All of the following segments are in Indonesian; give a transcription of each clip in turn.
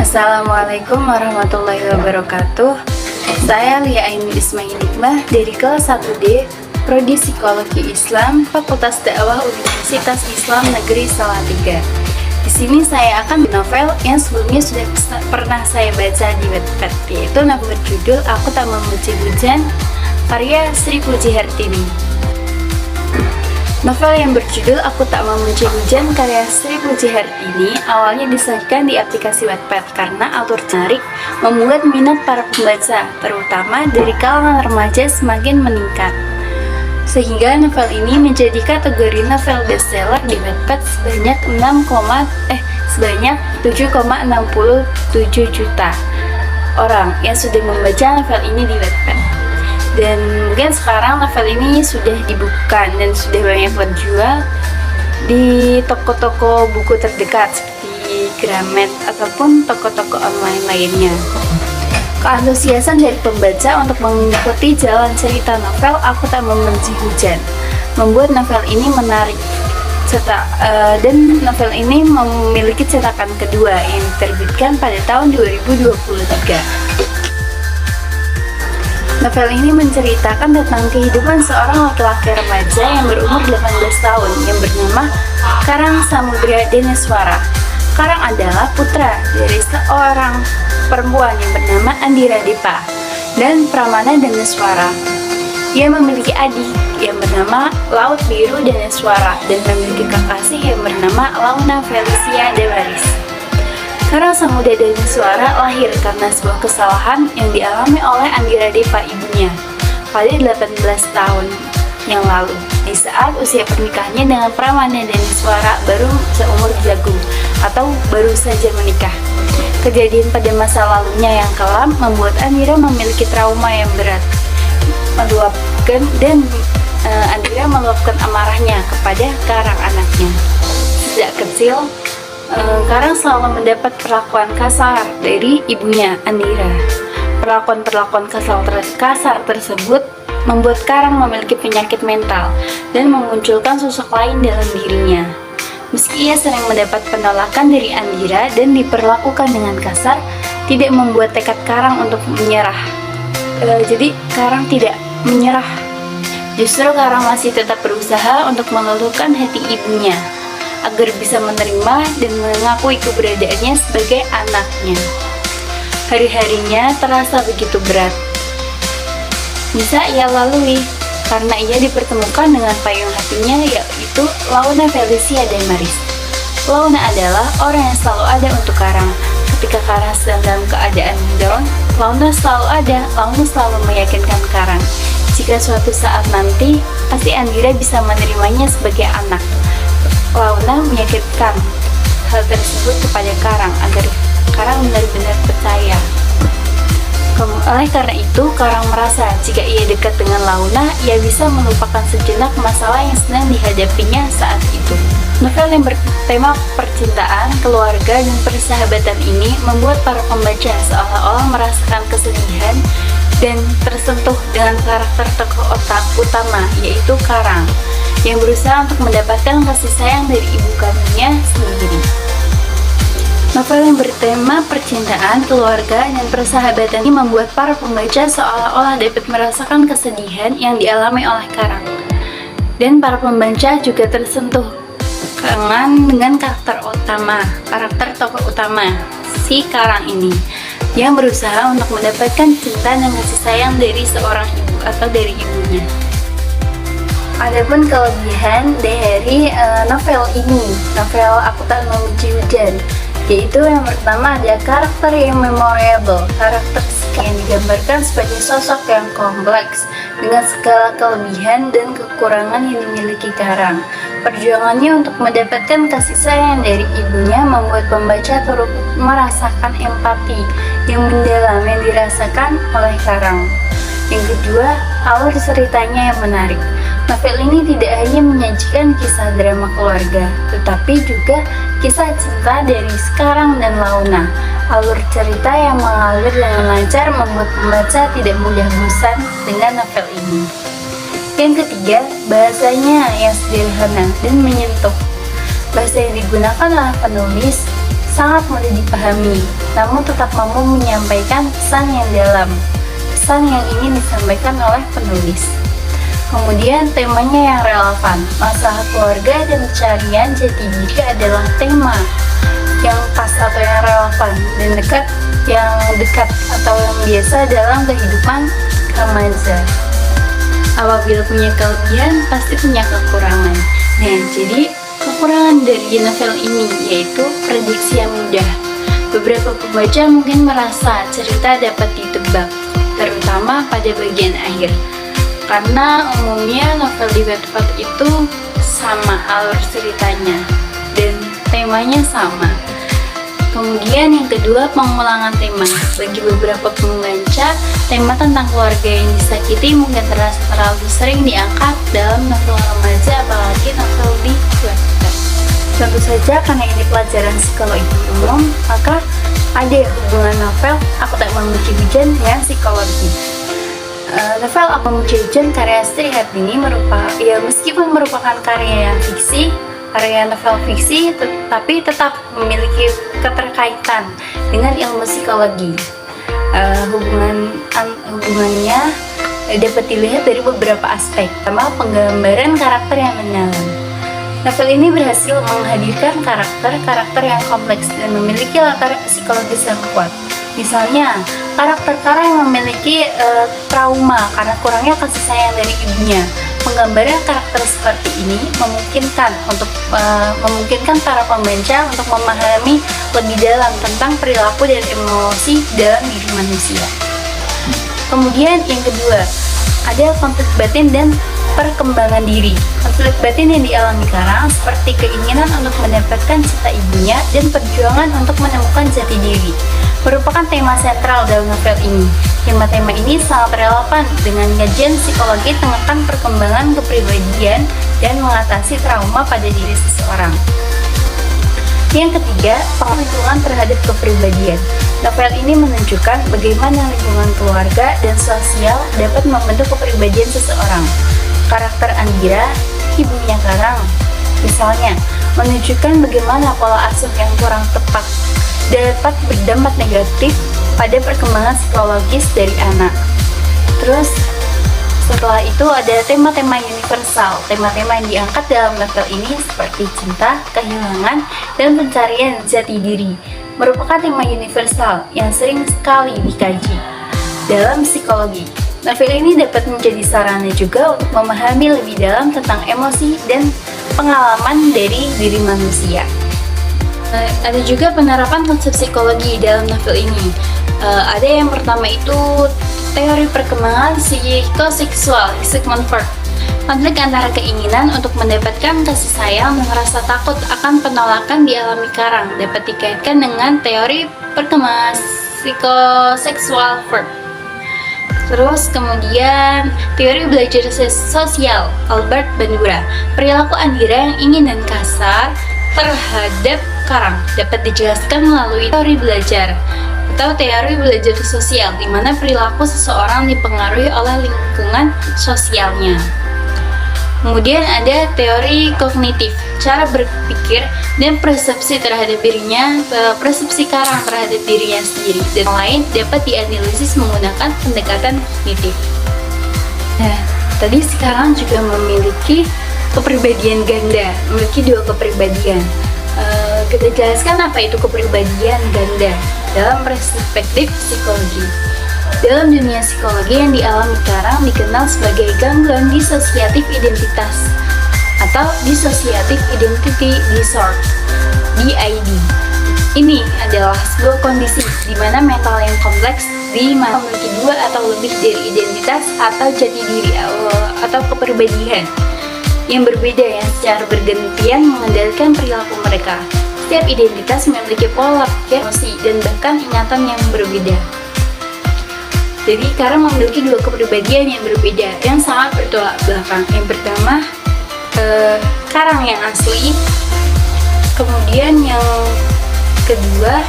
Assalamualaikum warahmatullahi wabarakatuh. Saya Lia Aini Ismail-Hikmah dari kelas 1D Prodi Psikologi Islam Fakultas Dakwah Universitas Islam Negeri Salatiga. Di sini saya akan novel yang sebelumnya sudah pernah saya baca di Wattpad, yaitu novel berjudul Aku Tak Membenci Hujan karya Sri Puji Hartini. Novel yang berjudul Aku Tak Membenci Hujan karya Sri Puji Hartini awalnya disajikan di aplikasi Wattpad karena alur menarik membuat minat para pembaca, terutama dari kalangan remaja, semakin meningkat. Sehingga novel ini menjadi kategori novel bestseller di Wattpad sebanyak 7,67 juta orang yang sudah membaca novel ini di Wattpad. Dan mungkin sekarang novel ini sudah dibukukan dan sudah banyak terjual di toko-toko buku terdekat seperti Gramet ataupun toko-toko online lainnya. Keantusiasan dari pembaca untuk mengikuti jalan cerita novel Aku Tak Membenci Hujan membuat novel ini menarik. Dan novel ini memiliki cetakan kedua yang diterbitkan pada tahun 2023. Novel ini menceritakan tentang kehidupan seorang laki-laki remaja yang berumur 18 tahun yang bernama Karang Samudra Deneswara. Karang adalah putra dari seorang perempuan yang bernama Andira Depa dan Pramana Deneswara. Ia memiliki adik yang bernama Laut Biru Deneswara dan memiliki kekasih yang bernama Launa Felicia Demaris. Karang Samudra Deneswara lahir karena sebuah kesalahan yang dialami oleh Andira Depa ibunya pada 18 tahun yang lalu, di saat usia pernikahannya dengan Pramana Deneswara baru seumur jagung atau baru saja menikah. Kejadian pada masa lalunya yang kelam membuat Andira memiliki trauma yang berat, Andira meluapkan amarahnya kepada Karang anaknya. Sejak kecil, Karang selalu mendapat perlakuan kasar dari ibunya Andira. Perlakuan kasar tersebut membuat Karang memiliki penyakit mental dan memunculkan sosok lain dalam dirinya. Meski ia sering mendapat penolakan dari Andira dan diperlakukan dengan kasar, tidak membuat tekad Karang untuk menyerah. Jadi Karang tidak menyerah. Justru Karang masih tetap berusaha untuk meluluhkan hati ibunya agar bisa menerima dan mengakui keberadaannya sebagai anaknya. Hari-harinya terasa begitu berat. Bisa ia lalui karena ia dipertemukan dengan payung hatinya, yaitu Launa Felicia Demaris. Launa adalah orang yang selalu ada untuk Karang. Ketika Karang sedang dalam keadaan down, Launa selalu ada. Launa selalu meyakinkan Karang jika suatu saat nanti pasti Andira bisa menerimanya sebagai anak. Launa meyakinkan hal tersebut kepada Karang agar Karang benar-benar percaya. Oleh karena itu, Karang merasa jika ia dekat dengan Launa, ia bisa melupakan sejenak masalah yang sedang dihadapinya saat itu. Novel yang bertema percintaan, keluarga, dan persahabatan ini membuat para pembaca seolah-olah merasakan kesedihan dan tersentuh dengan karakter tokoh utama, yaitu Karang, yang berusaha untuk mendapatkan kasih sayang dari ibu kandungnya sendiri. Novel yang bertema percintaan, keluarga, dan persahabatan ini membuat para pembaca seolah-olah dapat merasakan kesedihan yang dialami oleh Karang. Dan para pembaca juga tersentuh dengan karakter tokoh utama, si Karang ini, yang berusaha untuk mendapatkan cinta dan kasih sayang dari seorang ibu atau dari ibunya. Adapun kelebihan dari novel ini, novel Aku Tak Membenci Hujan, yaitu yang pertama ada karakter yang memorable, karakter yang digambarkan sebagai sosok yang kompleks dengan segala kelebihan dan kekurangan yang dimiliki Karang. Perjuangannya untuk mendapatkan kasih sayang dari ibunya membuat pembaca turut merasakan empati yang mendalam yang dirasakan oleh Karang. Yang kedua, alur ceritanya yang menarik. Novel ini tidak hanya menyajikan kisah drama keluarga, tetapi juga kisah cinta dari Karang dan Launa. Alur cerita yang mengalir dengan lancar membuat pembaca tidak mudah bosan dengan novel ini. Yang ketiga, bahasanya yang sederhana dan menyentuh. Bahasa yang digunakan oleh penulis sangat mudah dipahami, namun tetap mampu menyampaikan pesan yang dalam, pesan yang ingin disampaikan oleh penulis. Kemudian temanya yang relevan, masalah keluarga dan pencarian jati diri adalah tema yang pas atau yang relevan dan yang dekat atau yang biasa dalam kehidupan remaja. Apabila punya kelebihan, pasti punya kekurangan. Nah, jadi kekurangan dari novel ini yaitu prediksi yang mudah. Beberapa pembaca mungkin merasa cerita dapat ditebak, terutama pada bagian akhir. Karena umumnya novel di Wattpad itu sama alur ceritanya dan temanya sama. Kemudian yang kedua, pengulangan tema. Bagi beberapa pembaca, tema tentang keluarga yang disakiti mungkin terasa terlalu sering diangkat dalam novel remaja, apalagi novel di Wattpad. Tentu saja karena ini pelajaran psikologi umum, maka ada hubungan novel Aku Tak Membenci Hujan dengan psikologi. Novel Aku Membenci Hujan karya Sri Hartini meskipun merupakan karya yang fiksi, karya novel fiksi, tetapi tetap memiliki keterkaitan dengan ilmu psikologi. Hubungannya dapat dilihat dari beberapa aspek, pertama penggambaran karakter yang mendalam. Novel ini berhasil menghadirkan karakter yang kompleks dan memiliki latar psikologis yang kuat. Misalnya, karakter yang memiliki trauma karena kurangnya kasih sayang dari ibunya. Penggambaran karakter seperti ini memungkinkan para pembaca untuk memahami lebih dalam tentang perilaku dan emosi dalam diri manusia. Kemudian yang kedua, ada konflik batin dan perkembangan diri. Konflik batin yang dialami Karang seperti keinginan untuk mendapatkan cita ibunya dan perjuangan untuk menemukan jati diri merupakan tema sentral dalam novel ini. Tema-tema ini sangat relevan dengan kajian psikologi tentang perkembangan kepribadian dan mengatasi trauma pada diri seseorang. Yang ketiga, lingkungan terhadap kepribadian. Novel ini menunjukkan bagaimana lingkungan keluarga dan sosial dapat membentuk kepribadian seseorang. Karakter Andira, ibunya Karang, misalnya, menunjukkan bagaimana pola asuh yang kurang tepat dapat berdampak negatif pada perkembangan psikologis dari anak. Terus setelah itu ada tema-tema universal. Tema-tema yang diangkat dalam novel ini seperti cinta, kehilangan, dan pencarian jati diri merupakan tema universal yang sering sekali dikaji dalam psikologi. Novel ini dapat menjadi sarana juga untuk memahami lebih dalam tentang emosi dan pengalaman dari diri manusia. Ada juga penerapan konsep psikologi dalam novel ini. Ada yang pertama itu teori perkembangan psikoseksual Sigmund Freud. Konflik antara keinginan untuk mendapatkan kasih sayang dan rasa takut akan penolakan dialami Karang dapat dikaitkan dengan teori perkembangan psikoseksual Freud. Terus kemudian teori belajar sosial Albert Bandura. Perilaku Andira yang ingin dan kasar terhadap Karang dapat dijelaskan melalui teori belajar atau teori belajar sosial, di mana perilaku seseorang dipengaruhi oleh lingkungan sosialnya. Kemudian ada teori kognitif, cara berpikir dan persepsi terhadap dirinya, persepsi Karang terhadap dirinya sendiri dan lain dapat dianalisis menggunakan pendekatan kognitif. Nah, tadi Karang juga memiliki kepribadian ganda, memiliki dua kepribadian. Kita jelaskan apa itu kepribadian ganda dalam perspektif psikologi. Dalam dunia psikologi yang dialami Karang dikenal sebagai gangguan disosiatif identitas atau dissociative identity disorder (DID). Ini adalah sebuah kondisi di mana mental yang kompleks di mana memiliki dua atau lebih dari identitas atau jati diri atau kepribadian yang berbeda yang secara bergantian mengendalikan perilaku mereka. Setiap identitas memiliki pola pikir, emosi, dan bahkan ingatan yang berbeda. Jadi Karang memiliki dua kepribadian yang berbeda yang sangat bertolak belakang. Yang pertama, Karang yang asli. Kemudian yang kedua,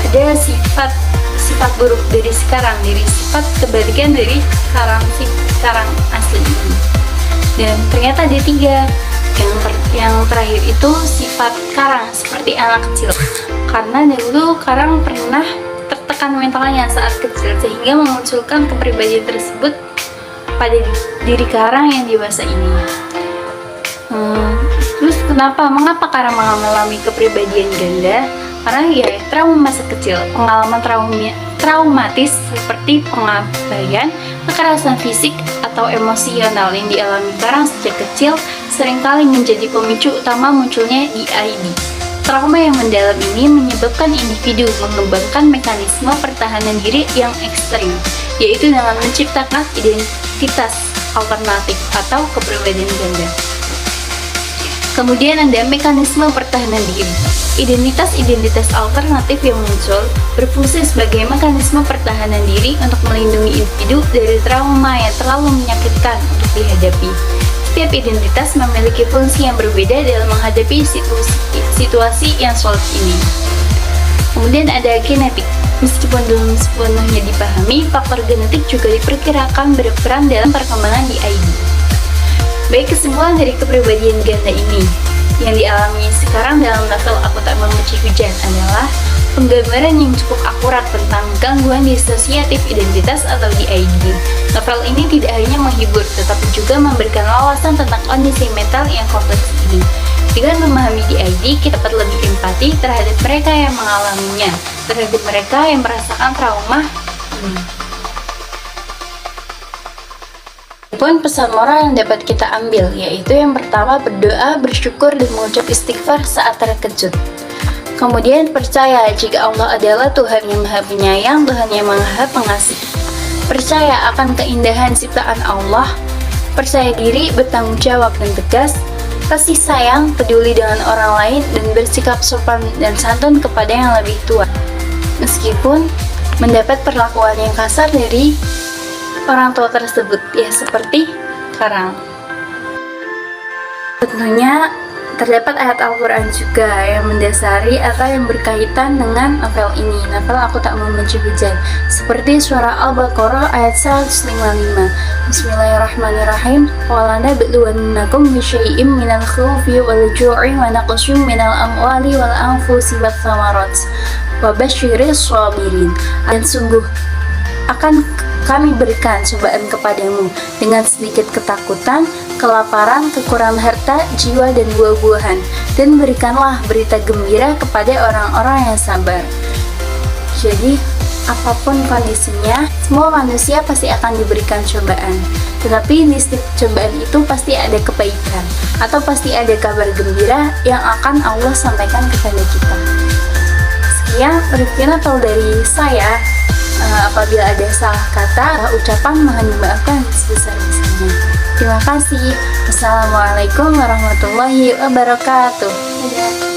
ada sifat buruk dari Karang, dari sifat kebalikan dari Karang asli ini. Dan ternyata ada tiga. Yang terakhir itu sifat karang seperti anak kecil, karena dulu karang pernah tertekan mentalnya saat kecil sehingga memunculkan kepribadian tersebut pada diri karang yang dewasa ini. Terus mengapa karang mengalami kepribadian ganda? Karena ya trauma masa kecil, pengalaman traumatis seperti pengabaian, kekerasan fisik atau emosional yang dialami karang sejak kecil seringkali menjadi pemicu utama munculnya DID. Trauma yang mendalam ini menyebabkan individu mengembangkan mekanisme pertahanan diri yang ekstrim, yaitu dengan menciptakan identitas alternatif atau kepribadian ganda. Kemudian ada mekanisme pertahanan diri. Identitas alternatif yang muncul berfungsi sebagai mekanisme pertahanan diri untuk melindungi individu dari trauma yang terlalu menyakitkan untuk dihadapi. Setiap identitas memiliki fungsi yang berbeda dalam menghadapi situasi yang sulit ini. Kemudian ada genetik. Meskipun belum sepenuhnya dipahami, faktor genetik juga diperkirakan berperan dalam perkembangan DID. Baik, kesimpulan dari kepribadian ganda ini yang dialami sekarang dalam novel Aku Tak Membenci Hujan adalah penggambaran yang cukup akurat tentang gangguan disosiatif identitas atau DID. Novel ini tidak hanya menghibur, tetapi juga memberikan wawasan tentang kondisi mental yang kompleks ini. Dengan memahami DID, kita dapat lebih empati terhadap mereka yang mengalaminya, terhadap mereka yang merasakan trauma ini. Pun pesan moral yang dapat kita ambil, yaitu yang pertama, berdoa, bersyukur, dan mengucap istighfar saat terkejut. Kemudian percaya jika Allah adalah Tuhan yang Maha Penyayang, Tuhan yang Maha Pengasih. Percaya akan keindahan ciptaan Allah, percaya diri, bertanggung jawab dan tegas, kasih sayang, peduli dengan orang lain, dan bersikap sopan dan santun kepada yang lebih tua. Meskipun mendapat perlakuan yang kasar dari orang tua tersebut, ya seperti karang. Tentunya terdapat ayat Al-Quran juga yang mendasari atau yang berkaitan dengan novel ini, novel Aku Tak Membenci Hujan, seperti surah Al-Baqarah ayat 155. Bismillahirrahmanirrahim. Walana ba'luwannakum bisyai'im minal khawfi wal ju'i wa naqsyum minal amwali wal anfusi wat thamarat wa basyiris sabirin. Dan sungguh akan kami berikan cobaan kepadamu dengan sedikit ketakutan, kelaparan, kekurangan harta, jiwa, dan buah-buahan, dan berikanlah berita gembira kepada orang-orang yang sabar. Jadi, apapun kondisinya, semua manusia pasti akan diberikan cobaan. Tetapi di setiap cobaan itu pasti ada kebaikan, atau pasti ada kabar gembira yang akan Allah sampaikan kepada kita. Sekian review novel dari saya. Apabila ada salah kata, ucapan mohon dimaafkan sebesar-besarnya. Terima kasih. Wassalamualaikum warahmatullahi wabarakatuh. Dadah.